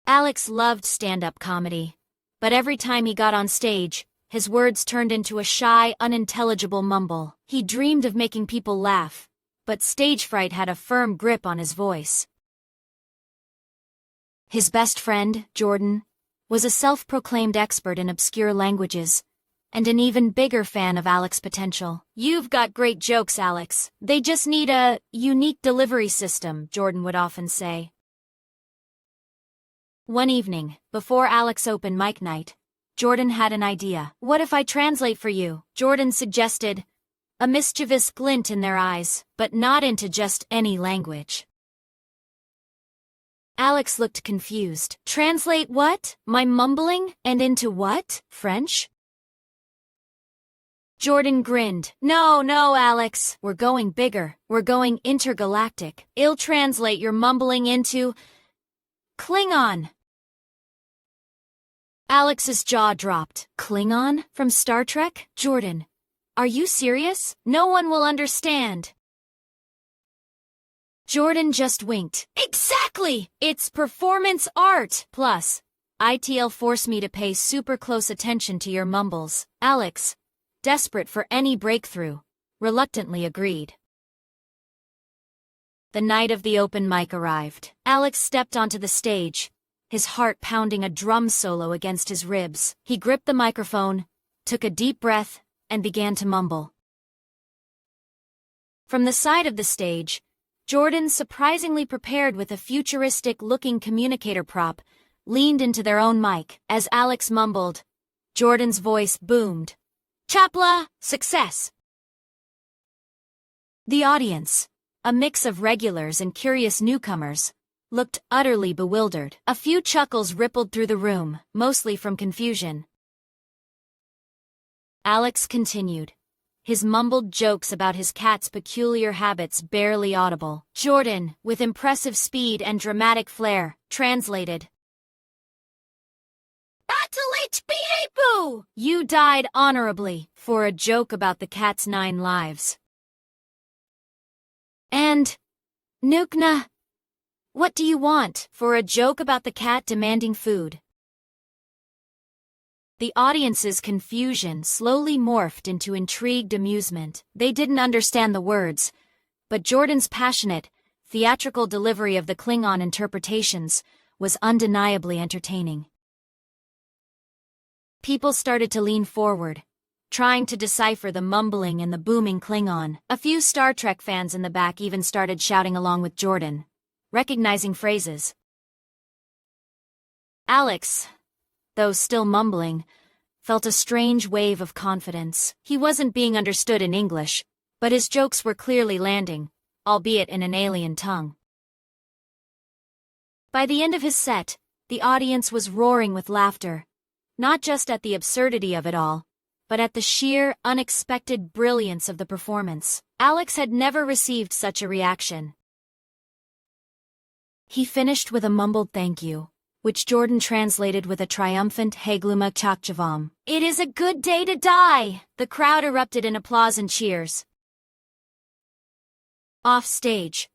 Alex loved stand-up comedy, but every time he got on stage, his words turned into a shy, unintelligible mumble. He dreamed of making people laugh, but stage fright had a firm grip on his voice. His best friend, Jordan, was a self-proclaimed expert in obscure languages, and an even bigger fan of Alex's potential. "You've got great jokes, Alex. They just need a unique delivery system," Jordan would often say. One evening, before Alex open mic night, Jordan had an idea. "What if I translate for you?" Jordan suggested, a mischievous glint in their eyes, but not into just any language. Alex looked confused. "Translate what? My mumbling? And into what? French?" Jordan grinned. No, Alex. We're going bigger. We're going intergalactic. I'll translate your mumbling into Klingon." Alex's jaw dropped. "Klingon? From Star Trek? Jordan, are you serious? No one will understand." Jordan just winked. "Exactly! It's performance art! Plus, it'll force me to pay super close attention to your mumbles." Alex, desperate for any breakthrough, reluctantly agreed. The night of the open mic arrived. Alex stepped onto the stage, his heart pounding a drum solo against his ribs. He gripped the microphone, took a deep breath, and began to mumble. From the side of the stage, Jordan, surprisingly prepared with a futuristic-looking communicator prop, leaned into their own mic. As Alex mumbled, Jordan's voice boomed. "Chapla, success!" The audience, a mix of regulars and curious newcomers, looked utterly bewildered. A few chuckles rippled through the room, mostly from confusion. Alex continued, his mumbled jokes about his cat's peculiar habits barely audible. Jordan, with impressive speed and dramatic flair, translated. "Battle-hardened, you died honorably for a joke about the cat's 9 lives. And, Nukna, what do you want for a joke about the cat demanding food?" The audience's confusion slowly morphed into intrigued amusement. They didn't understand the words, but Jordan's passionate, theatrical delivery of the Klingon interpretations was undeniably entertaining. People started to lean forward, trying to decipher the mumbling and the booming Klingon. A few Star Trek fans in the back even started shouting along with Jordan, recognizing phrases. Alex, though still mumbling, felt a strange wave of confidence. He wasn't being understood in English, but his jokes were clearly landing, albeit in an alien tongue. By the end of his set, the audience was roaring with laughter, not just at the absurdity of it all, but at the sheer, unexpected brilliance of the performance. Alex had never received such a reaction. He finished with a mumbled thank you, which Jordan translated with a triumphant Hagluma Chakchavam. "It is a good day to die!" The crowd erupted in applause and cheers. Off stage,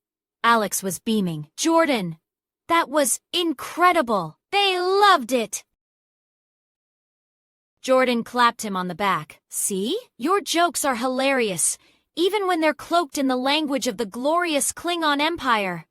Alex was beaming. "Jordan, that was incredible! They loved it!" Jordan clapped him on the back. "See? Your jokes are hilarious, even when they're cloaked in the language of the glorious Klingon Empire."